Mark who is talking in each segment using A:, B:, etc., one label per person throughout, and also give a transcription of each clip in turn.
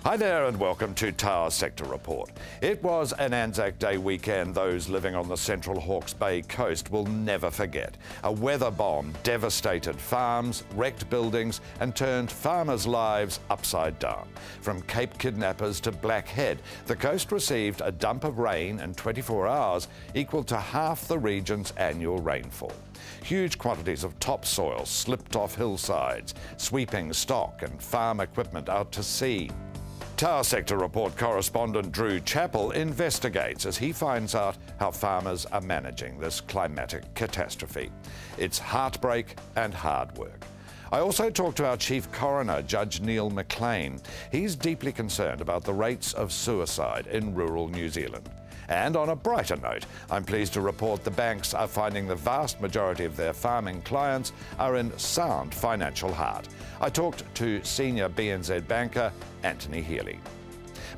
A: Hi there and welcome to Tower Sector Report. It was an Anzac Day weekend those living on the central Hawke's Bay coast will never forget. A weather bomb devastated farms, wrecked buildings and turned farmers' lives upside down. From Cape kidnappers to Blackhead, the coast received a dump of rain in 24 hours equal to half the region's annual rainfall. Huge quantities of topsoil slipped off hillsides, sweeping stock and farm equipment out to sea. Tower Sector Report correspondent Drew Chappell investigates as he finds out how farmers are managing this climatic catastrophe. It's heartbreak and hard work. I also talked to our Chief Coroner, Judge Neil McLean. He's deeply concerned about the rates of suicide in rural New Zealand. And on a brighter note, I'm pleased to report the banks are finding the vast majority of their farming clients are in sound financial heart. I talked to senior BNZ banker Anthony Healy.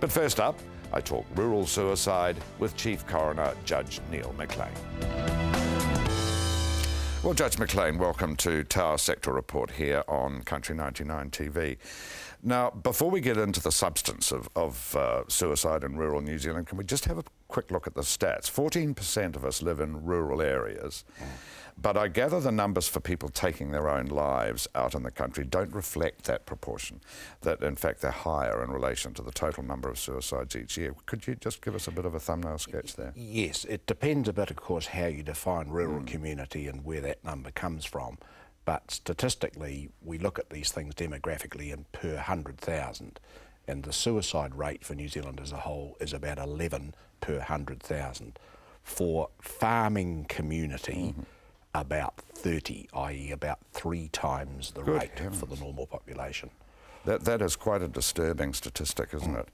A: But first up, I talk rural suicide with Chief Coroner Judge Neil McLean. Well, Judge McLean, welcome to Tower Sector Report here on Country 99 TV. Now, before we get into the substance of suicide in rural New Zealand, can we just have a quick look at the stats? 14% of us live in rural areas, but I gather the numbers for people taking their own lives out in the country don't reflect that proportion, that in fact they're higher in relation to the total number of suicides each year. Could you just give us a bit of a thumbnail sketch there? Yes,
B: it depends a bit, of course, how you define rural community and where that number comes from. But statistically, we look at these things demographically and per 100,000, and the suicide rate for New Zealand as a whole is about 11 per 100,000. For farming community, about 30, i.e. about 3 times the rate for the normal population.
A: That is quite a disturbing statistic, isn't it?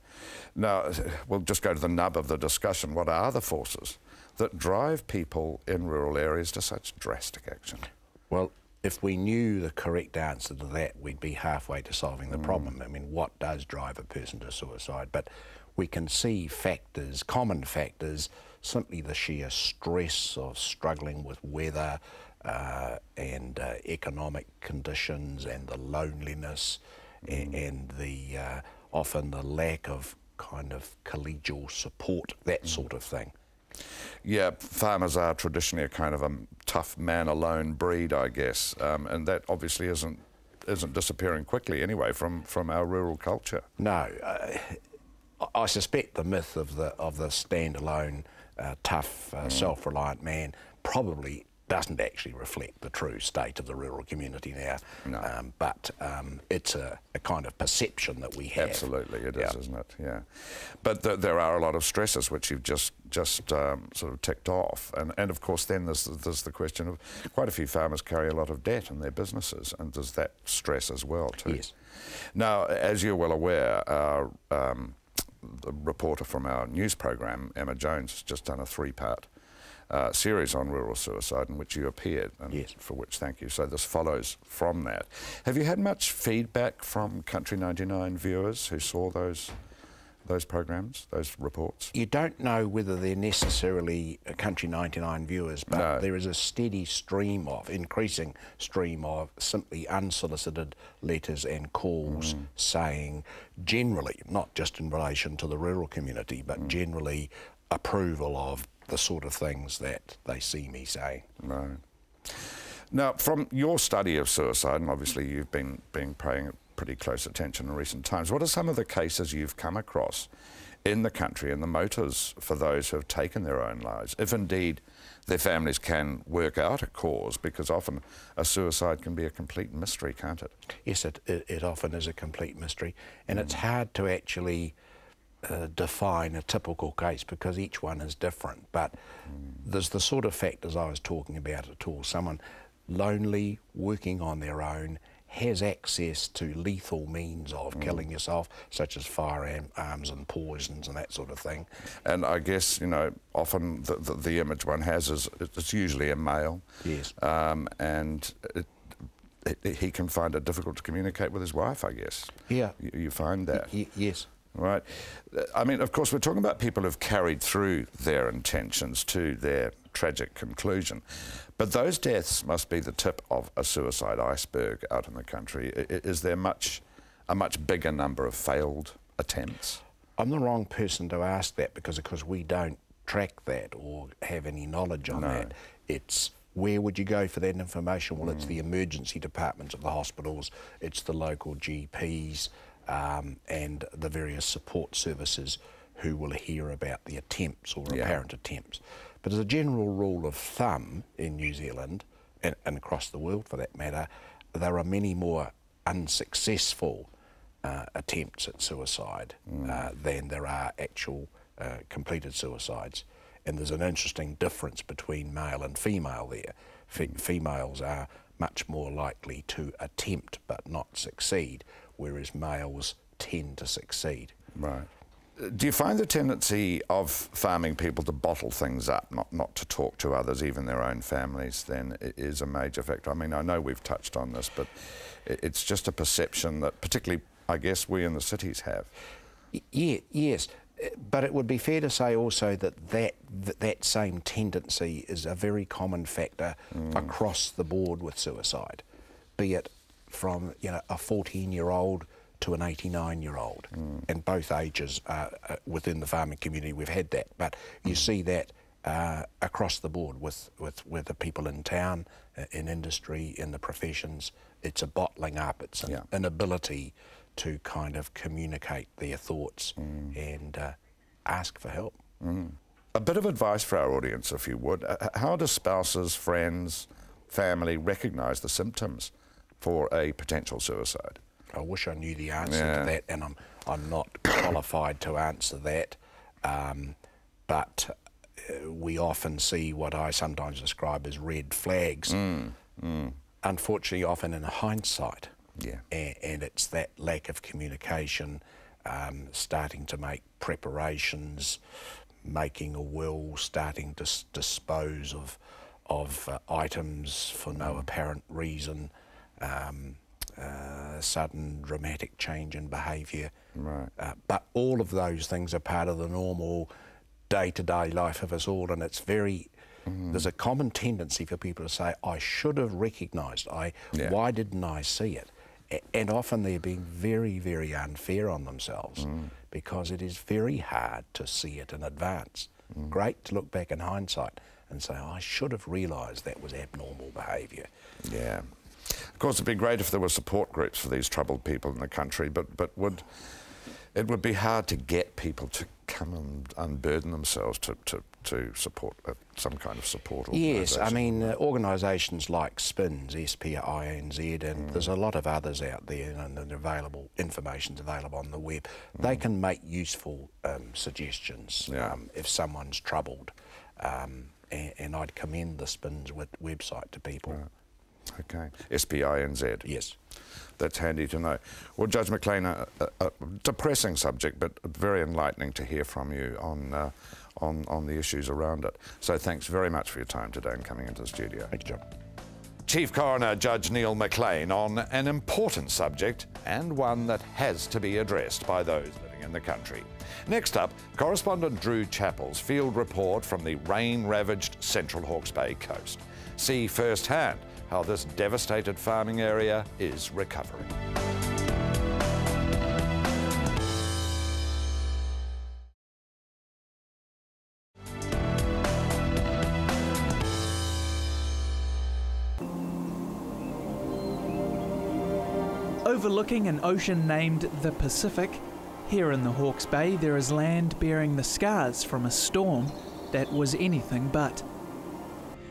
A: Now, we'll just go to the nub of the discussion. What are the forces that drive people in rural areas to such drastic action?
B: Well, if we knew the correct answer to that, we'd be halfway to solving the problem. I mean, what does drive a person to suicide? But we can see factors, common factors, simply the sheer stress of struggling with weather and economic conditions and the loneliness and the often the lack of kind of collegial support, that sort of thing.
A: Yeah, farmers are traditionally a kind of a tough man-alone breed, I guess, and that obviously isn't disappearing quickly anyway from our rural culture.
B: No, I suspect the myth of the standalone, tough, self-reliant man probably doesn't actually reflect the true state of the rural community now. No. But it's a kind of perception that we have.
A: Absolutely, it is, isn't it? Yeah. But there are a lot of stresses which you've just sort of ticked off, and of course then there's the question of quite a few farmers carry a lot of debt in their businesses, and there's that stress as well too.
B: Yes.
A: Now, as you're well aware, the reporter from our news program, Emma Jones, has just done a 3-part series on rural suicide in which you appeared, and for which thank you. So this follows from that. Have you had much feedback from Country 99 viewers who saw those programs, those reports?
B: You don't know whether they're necessarily Country 99 viewers, but there is a steady stream of, increasing stream of simply unsolicited letters and calls saying generally, not just in relation to the rural community, but generally approval of the sort of things that they see me saying.
A: Right. Now, from your study of suicide, and obviously you've been paying pretty close attention in recent times, what are some of the cases you've come across in the country and the motives for those who have taken their own lives, if indeed their families can work out a cause, because often a suicide can be a complete mystery, can't it?
B: Yes, it often is a complete mystery, and it's hard to actually define a typical case because each one is different, but there's the sort of factors I was talking about at all. Someone lonely, working on their own, has access to lethal means of killing yourself, such as firearms and poisons and that sort of thing.
A: And I guess, you know, often the image one has is it's usually a male.
B: Yes.
A: And he can find it difficult to communicate with his wife, I guess. Yeah. You find that?
B: Yes.
A: Right. I mean, of course, we're talking about people who've carried through their intentions to their tragic conclusion. But those deaths must be the tip of a suicide iceberg out in the country. Is there a much bigger number of failed attempts?
B: I'm the wrong person to ask that because we don't track that or have any knowledge on that. It's where would you go for that information? Well, it's the emergency departments of the hospitals, it's the local GPs and the various support services who will hear about the attempts or apparent attempts. But as a general rule of thumb in New Zealand, and across the world for that matter, there are many more unsuccessful attempts at suicide than there are actual completed suicides. And there's an interesting difference between male and female there. Females are much more likely to attempt but not succeed, whereas males tend to succeed.
A: Right. Do you find the tendency of farming people to bottle things up, not to talk to others, even their own families, then is a major factor? I mean, I know we've touched on this, but it's just a perception that particularly, I guess, we in the cities have.
B: Yes, but it would be fair to say also that same tendency is a very common factor across the board with suicide, be it from a 14-year-old to an 89-year-old, and both ages within the farming community we've had that. But you see that across the board with the people in town, in industry, in the professions. It's a bottling up. It's an inability to kind of communicate their thoughts and ask for help.
A: A bit of advice for our audience, if you would. How do spouses, friends, family recognise the symptoms for a potential suicide?
B: I wish I knew the answer to that, and I'm not qualified to answer that. But we often see what I sometimes describe as red flags. Unfortunately, often in hindsight. And it's that lack of communication, starting to make preparations, making a will, starting to dispose of items for no apparent reason. Sudden dramatic change in behaviour. But all of those things are part of the normal day-to-day life of us all, and it's very, there's a common tendency for people to say, I should have recognised, why didn't I see it? And often they're being very, very unfair on themselves because it is very hard to see it in advance. Great to look back in hindsight and say, I should have realised that was abnormal behaviour.
A: Yeah. Of course, it'd be great if there were support groups for these troubled people in the country, but it would be hard to get people to come and unburden themselves to support some kind of support organisation.
B: Yes, I mean, organisations like SPINZ, S-P-I-N-Z, and there's a lot of others out there, and information's available on the web. They can make useful suggestions if someone's troubled, and I'd commend the SPINZ website to people.
A: Right. Okay, S-P-I-N-Z.
B: Yes.
A: That's handy to know. Well, Judge McLean, a depressing subject, but very enlightening to hear from you on the issues around it. So thanks very much for your time today and coming into the studio.
B: Thank you, John.
A: Chief Coroner Judge Neil McLean on an important subject and one that has to be addressed by those living in the country. Next up, correspondent Drew Chappell's field report from the rain-ravaged Central Hawke's Bay coast. See firsthand how this devastated farming area is recovering.
C: Overlooking an ocean named the Pacific, here in the Hawke's Bay there is land bearing the scars from a storm that was anything but.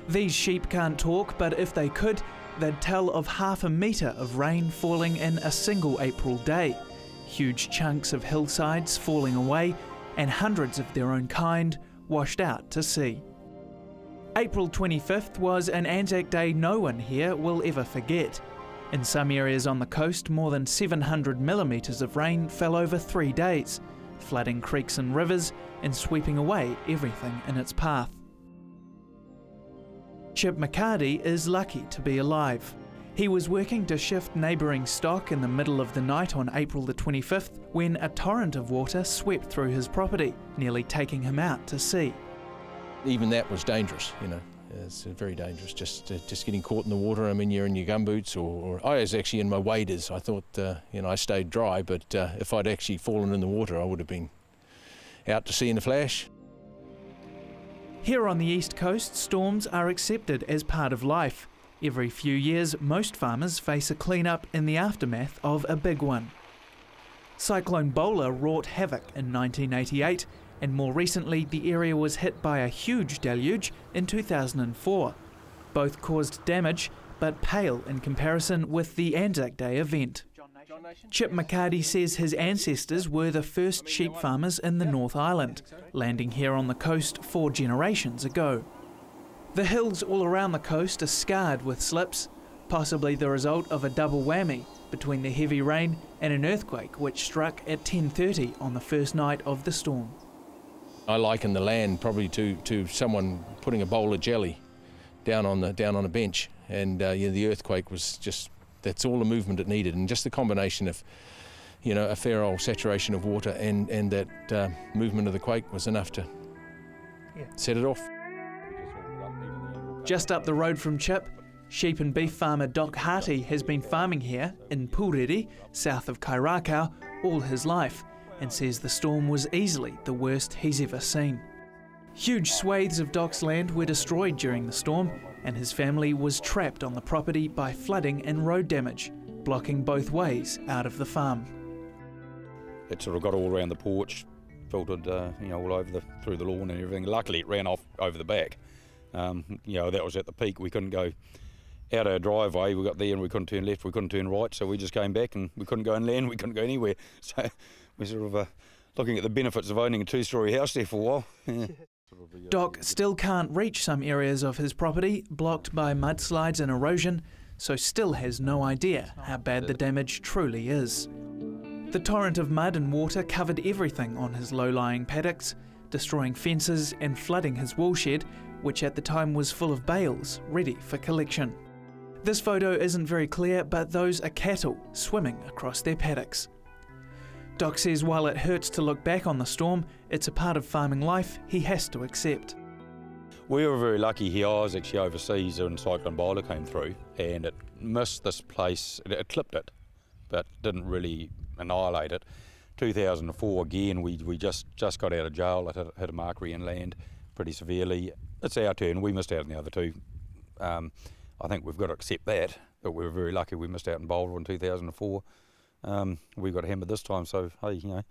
C: These sheep can't talk, but if they could, they'd tell of 1/2 metre of rain falling in a single April day, huge chunks of hillsides falling away, and hundreds of their own kind washed out to sea. April 25th was an Anzac Day no one here will ever forget. In some areas on the coast, more than 700 millimetres of rain fell over 3 days, flooding creeks and rivers and sweeping away everything in its path. Chip McCarty is lucky to be alive. He was working to shift neighbouring stock in the middle of the night on April the 25th when a torrent of water swept through his property, nearly taking him out to sea.
D: Even that was dangerous, you know. It's very dangerous, just getting caught in the water. I mean, you're in your gumboots, or I was actually in my waders. I thought, you know, I stayed dry, but if I'd actually fallen in the water, I would have been out to sea in a flash.
C: Here on the east coast, storms are accepted as part of life. Every few years, most farmers face a clean-up in the aftermath of a big one. Cyclone Bowler wrought havoc in 1988, and more recently the area was hit by a huge deluge in 2004. Both caused damage, but pale in comparison with the Anzac Day event. Chip McCarty says his ancestors were the first sheep farmers in the North Island, landing here on the coast 4 generations ago. The hills all around the coast are scarred with slips, possibly the result of a double whammy between the heavy rain and an earthquake which struck at 10:30 on the first night of the storm.
D: I liken the land probably to someone putting a bowl of jelly down on a bench, and yeah, the earthquake was just, that's all the movement it needed, and just the combination of, you know, a fair old saturation of water and that movement of the quake was enough to set it off.
C: Just up the road from Chip, sheep and beef farmer Doc Harty has been farming here in Puriri, south of Kairakau, all his life, and says the storm was easily the worst he's ever seen. Huge swathes of Doc's land were destroyed during the storm, and his family was trapped on the property by flooding and road damage, blocking both ways out of the farm.
E: It sort of got all around the porch, filtered, you know, all over through the lawn and everything. Luckily, it ran off over the back. You know, that was at the peak. We couldn't go out our driveway. We got there and we couldn't turn left, we couldn't turn right, so we just came back, and we couldn't go inland, we couldn't go anywhere. So we're sort of looking at the benefits of owning a 2-storey house there for a while. Yeah.
C: Doc still can't reach some areas of his property, blocked by mudslides and erosion, so still has no idea how bad the damage truly is. The torrent of mud and water covered everything on his low-lying paddocks, destroying fences and flooding his woolshed, which at the time was full of bales, ready for collection. This photo isn't very clear, but those are cattle swimming across their paddocks. Doc says while it hurts to look back on the storm, it's a part of farming life he has to accept.
E: We were very lucky here. I was actually overseas when Cyclone Bowler came through, and it missed this place. It clipped it, but didn't really annihilate it. 2004 again, we just got out of jail. It hit a marquee inland pretty severely. It's our turn. We missed out on the other two. I think we've got to accept that, but we were very lucky we missed out in Bowler in 2004. We got hammered this time, so hey, you know,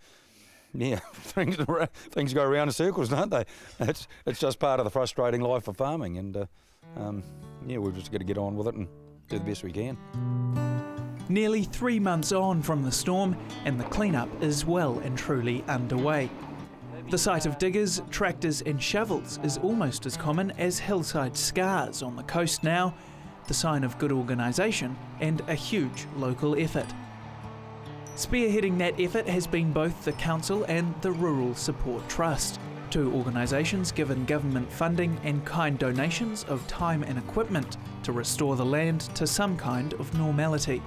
E: yeah, things go around in circles, don't they? It's just part of the frustrating life of farming, and yeah, we've just got to get on with it and do the best we can.
C: Nearly 3 months on from the storm, and the cleanup is well and truly underway. The sight of diggers, tractors and shovels is almost as common as hillside scars on the coast now, the sign of good organisation and a huge local effort. Spearheading that effort has been both the Council and the Rural Support Trust, two organisations given government funding and kind donations of time and equipment to restore the land to some kind of normality.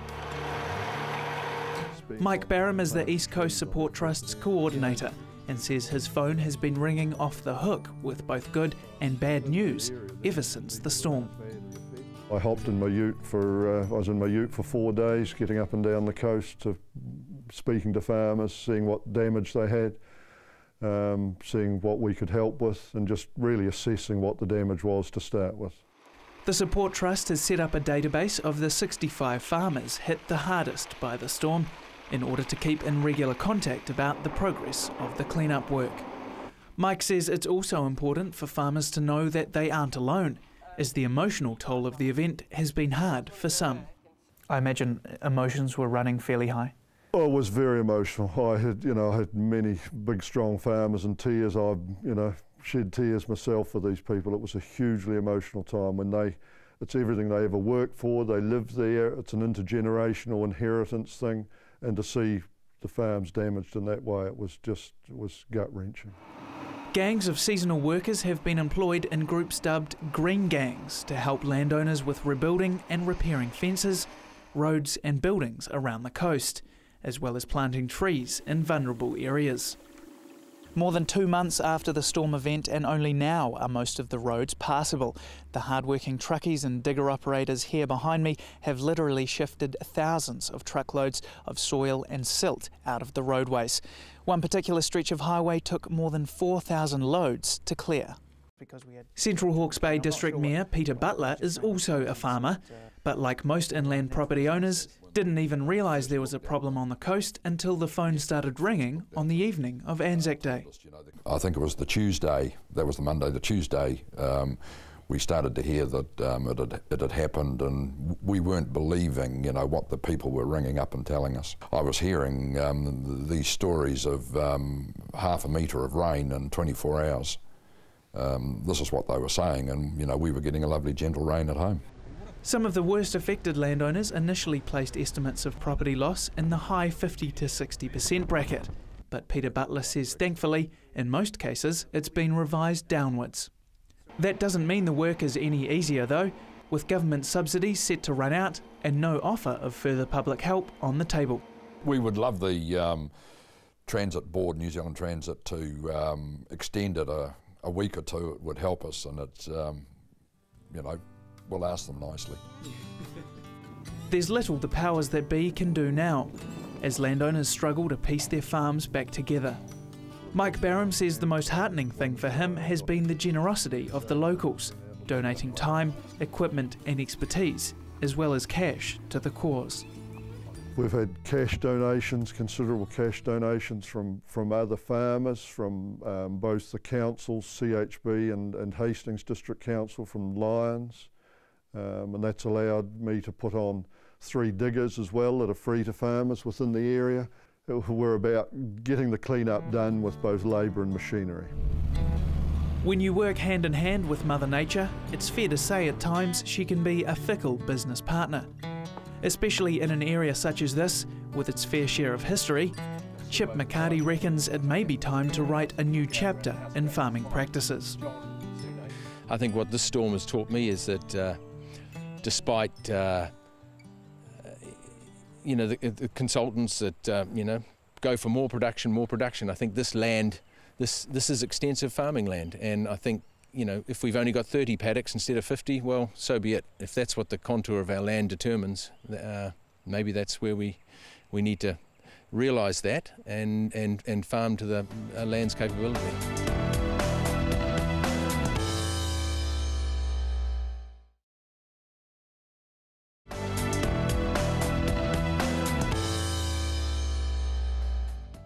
C: Mike Barham is the East Coast Support Trust's coordinator and says his phone has been ringing off the hook with both good and bad news ever since the storm.
F: I hopped in my ute I was in my ute for 4 days, getting up and down the coast, speaking to farmers, seeing what damage they had, seeing what we could help with, and just really assessing what the damage was to start with.
C: The Support Trust has set up a database of the 65 farmers hit the hardest by the storm in order to keep in regular contact about the progress of the cleanup work. Mike says it's also important for farmers to know that they aren't alone, as the emotional toll of the event has been hard for some. I imagine emotions were running fairly high.
F: I was very emotional. I had many big, strong farmers in tears. I've, shed tears myself for these people. It was a hugely emotional time when it's everything they ever worked for. They lived there. It's an intergenerational inheritance thing, and to see the farms damaged in that way, it was gut-wrenching.
C: Gangs of seasonal workers have been employed in groups dubbed green gangs to help landowners with rebuilding and repairing fences, roads and buildings around the coast, as well as planting trees in vulnerable areas. More than 2 months after the storm event, and only now are most of the roads passable. The hard-working truckies and digger operators here behind me have literally shifted thousands of truckloads of soil and silt out of the roadways. One particular stretch of highway took more than 4,000 loads to clear. Central Hawke's Bay District Mayor Peter Butler is also a farmer, but like most inland property owners, didn't even realise there was a problem on the coast until the phone started ringing on the evening of Anzac Day.
G: I think it was the Tuesday, that was the Monday, the Tuesday, we started to hear that it had happened, and we weren't believing, you know, what the people were ringing up and telling us. I was hearing these stories of half a metre of rain in 24 hours. This is what they were saying, and, you know, we were getting a lovely gentle rain at home.
C: Some of the worst affected landowners initially placed estimates of property loss in the high 50 to 60% bracket. But Peter Butler says thankfully, in most cases, it's been revised downwards. That doesn't mean the work is any easier though, with government subsidies set to run out and no offer of further public help on the table.
G: We would love the Transit Board, New Zealand Transit, to extend it a week or two. It would help us, and it's, you know, we'll ask them nicely.
C: There's little the powers that be can do now, as landowners struggle to piece their farms back together. Mike Barham says the most heartening thing for him has been the generosity of the locals, donating time, equipment and expertise, as well as cash to the cause.
F: We've had cash donations, considerable cash donations from other farmers, from both the councils, CHB and Hastings District Council, from Lyons. And that's allowed me to put on 3 diggers as well that are free to farmers within the area. We're about getting the clean-up done with both labour and machinery.
C: When you work hand in hand with Mother Nature, it's fair to say at times she can be a fickle business partner. Especially in an area such as this, with its fair share of history, Chip McCarty reckons it may be time to write a new chapter in farming practices.
D: I think what this storm has taught me is that despite you know, the consultants that you know, go for more production, I think this land, this is extensive farming land, and I think, you know, if we've only got 30 paddocks instead of 50, well, so be it. If that's what the contour of our land determines, maybe that's where we need to realise that and farm to the land's capability.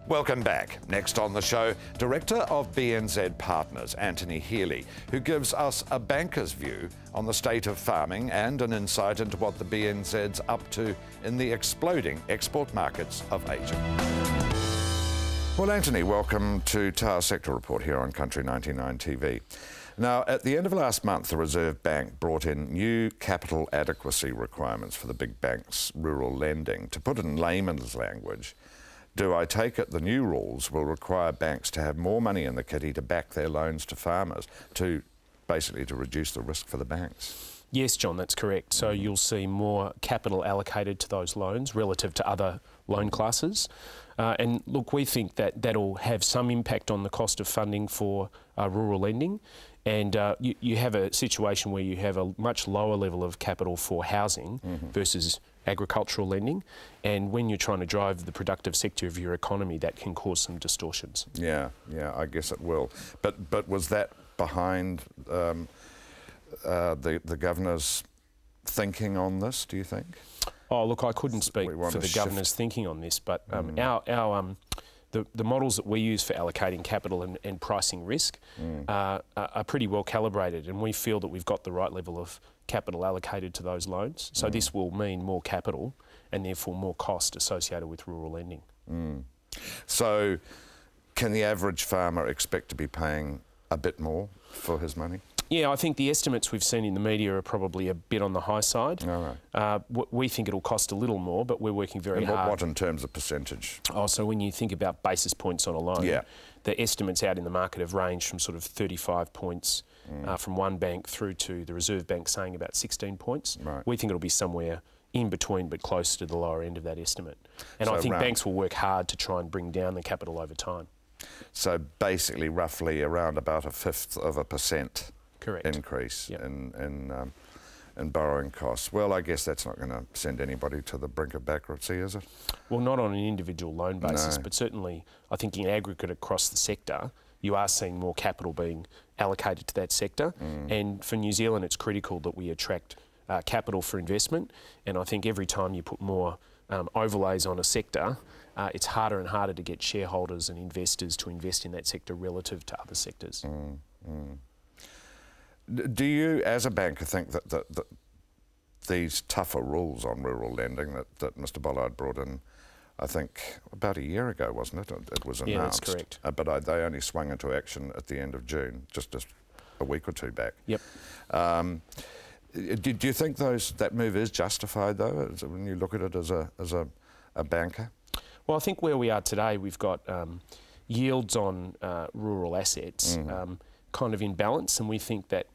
A: Welcome back. Next on the show, Director of BNZ Partners, Anthony Healy, who gives us a banker's view on the state of farming and an insight into what the BNZ's up to in the exploding export markets of Asia. Well, Anthony, welcome to Tower Sector Report here on Country 99 TV. Now, at the end of last month, the Reserve Bank brought in new capital adequacy requirements for the big banks' rural lending. To put it in layman's language, do I take it the new rules will require banks to have more money in the kitty to back their loans to farmers, to basically to reduce the risk for the banks?
H: Yes, John, that's correct. So you'll see more capital allocated to those loans relative to other loan classes. And look, we think that that'll have some impact on the cost of funding for rural lending. And you have a situation where you have a much lower level of capital for housing versus agricultural lending, and when you're trying to drive the productive sector of your economy, that can cause some distortions.
A: Yeah, I guess it will. But was that behind the governor's thinking on this, do you think?
H: Oh, look, I couldn't speak for the governor's thinking on this, but the models that we use for allocating capital and pricing risk are pretty well calibrated, and we feel that we've got the right level of capital allocated to those loans. So this will mean more capital and therefore more cost associated with rural lending.
A: So can the average farmer expect to be paying a bit more for his money?
H: Yeah, I think the estimates we've seen in the media are probably a bit on the high side.
A: All right.
H: We think it'll cost a little more, but we're working very hard.
A: What in terms of percentage?
H: Oh, so when you think about basis points on a loan, the estimates out in the market have ranged from sort of 35 points from one bank through to the Reserve Bank saying about 16 points.
A: Right.
H: We think it'll be somewhere in between, but close to the lower end of that estimate. And
A: So
H: I think banks will work hard to try and bring down the capital over time.
A: So basically, roughly around about 1/5%
H: Correct.
A: increase
H: Yep.
A: in borrowing costs. Well, I guess that's not going to send anybody to the brink of bankruptcy, is it?
H: Well, not on an individual loan basis,
A: No.
H: but certainly I think in aggregate across the sector, you are seeing more capital being allocated to that sector. And for New Zealand, it's critical that we attract capital for investment. And I think every time you put more overlays on a sector, it's harder and harder to get shareholders and investors to invest in that sector relative to other sectors.
A: Do you, as a banker, think that these tougher rules on rural lending that Mr. Bollard brought in, I think about a year ago, wasn't it? It was announced.
H: Yeah, that's correct.
A: But they only swung into action at the end of June, just a week or two back.
H: Yep.
A: Do you think that move is justified, though, when you look at it as a banker?
H: Well, I think where we are today, we've got yields on rural assets kind of in balance, and we think that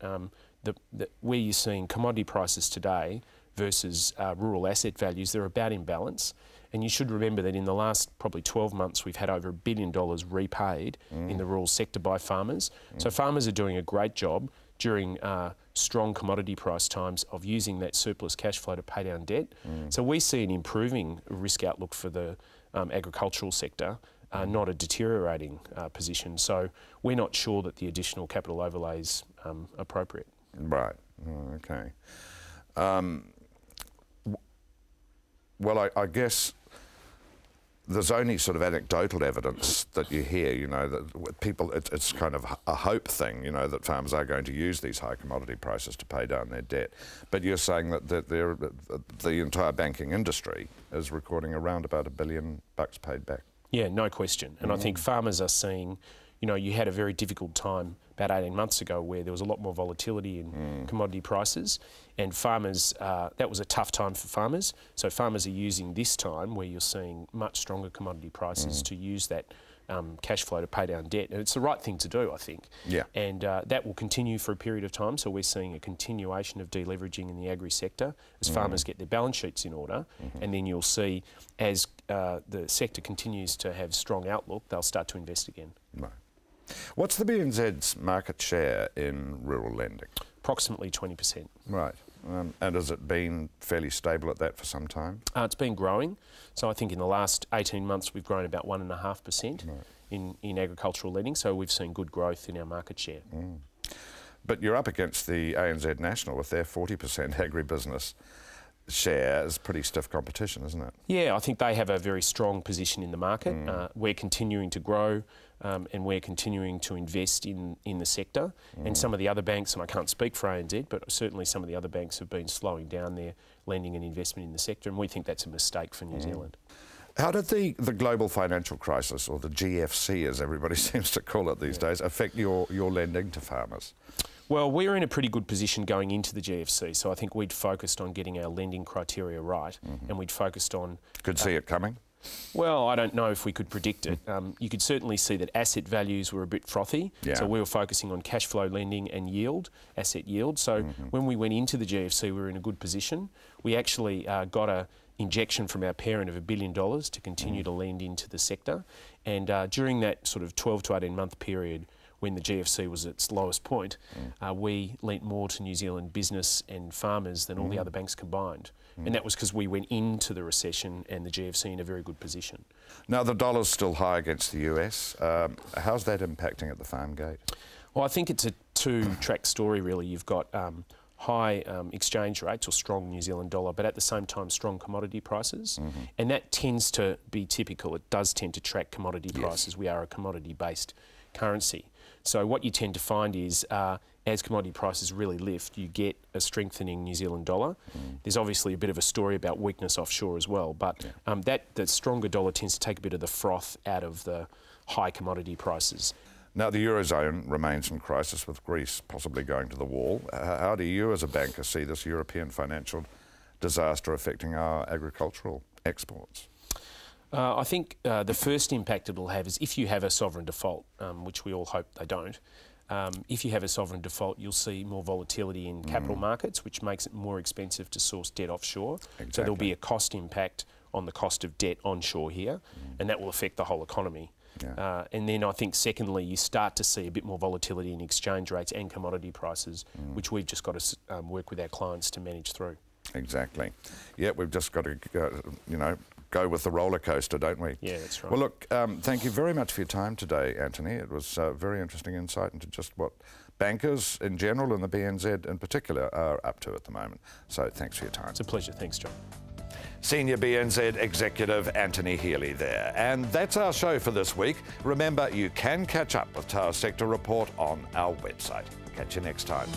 H: where you're seeing commodity prices today versus rural asset values, they're about in balance. And you should remember that in the last probably 12 months, we've had over $1 billion repaid in the rural sector by farmers. So farmers are doing a great job during strong commodity price times of using that surplus cash flow to pay down debt. So we see an improving risk outlook for the agricultural sector, not a deteriorating position. So we're not sure that the additional capital overlay is appropriate.
A: Right. Oh, okay. Well, I guess there's only sort of anecdotal evidence that you hear, you know, that people, it's kind of a hope thing, you know, that farmers are going to use these high commodity prices to pay down their debt. But you're saying that the entire banking industry is recording around about $1 billion paid back.
H: Yeah, no question. And I think farmers are seeing, you know, you had a very difficult time about 18 months ago where there was a lot more volatility in commodity prices, and farmers, that was a tough time for farmers. So farmers are using this time where you're seeing much stronger commodity prices to use that cash flow to pay down debt. And it's the right thing to do, I think.
A: Yeah.
H: And that will continue for a period of time. So we're seeing a continuation of deleveraging in the agri sector as farmers get their balance sheets in order. And then you'll see as the sector continues to have strong outlook, they'll start to invest again.
A: Right. What's the BNZ's market share in rural lending?
H: Approximately 20%.
A: Right. And has it been fairly stable at that for some time?
H: It's been growing. So I think in the last 18 months we've grown about 1.5% in agricultural lending. So we've seen good growth in our market share.
A: But you're up against the ANZ National with their 40% agribusiness share. Is pretty stiff competition, isn't it?
H: Yeah, I think they have a very strong position in the market. We're continuing to grow and we're continuing to invest in the sector. And some of the other banks, and I can't speak for ANZ, but certainly some of the other banks have been slowing down their lending and investment in the sector, and we think that's a mistake for New Zealand.
A: How did the global financial crisis, or the GFC as everybody seems to call it these days, affect your lending to farmers?
H: Well, we're in a pretty good position going into the GFC, so I think we'd focused on getting our lending criteria right, and we'd focused on...
A: Could see it coming?
H: Well, I don't know if we could predict it. You could certainly see that asset values were a bit frothy, so we were focusing on cash flow lending and yield, asset yield. So when we went into the GFC, we were in a good position. We actually got a injection from our parent of $1 billion to continue to lend into the sector, and during that sort of 12 to 18 month period, when the GFC was at its lowest point, we lent more to New Zealand business and farmers than all the other banks combined. And that was because we went into the recession and the GFC in a very good position.
A: Now, the dollar's still high against the US. How's that impacting at the farm gate?
H: Well, I think it's a two-track story, really. You've got high exchange rates or strong New Zealand dollar, but at the same time strong commodity prices. And that tends to be typical. It does tend to track commodity prices. We are a commodity-based currency. So what you tend to find is as commodity prices really lift, you get a strengthening New Zealand dollar. There's obviously a bit of a story about weakness offshore as well, but the stronger dollar tends to take a bit of the froth out of the high commodity prices.
A: Now, the Eurozone remains in crisis, with Greece possibly going to the wall. How do you as a banker see this European financial disaster affecting our agricultural exports?
H: I think the first impact it will have is if you have a sovereign default, which we all hope they don't. If you have a sovereign default, you'll see more volatility in capital markets, which makes it more expensive to source debt offshore. Exactly. So there'll be a cost impact on the cost of debt onshore here, and that will affect the whole economy.
A: Yeah.
H: And then I think secondly, you start to see a bit more volatility in exchange rates and commodity prices, which we've just got to work with our clients to manage through.
A: Exactly. Yeah, we've just got to, go with the roller coaster, don't we?
H: Yeah, that's right.
A: Well, look, thank you very much for your time today, Anthony. It was very interesting insight into just what bankers in general and the BNZ in particular are up to at the moment. So thanks for your time.
H: It's a pleasure. Thanks, John.
A: Senior BNZ Executive Anthony Healy there. And that's our show for this week. Remember, you can catch up with Tower Sector Report on our website. Catch you next time.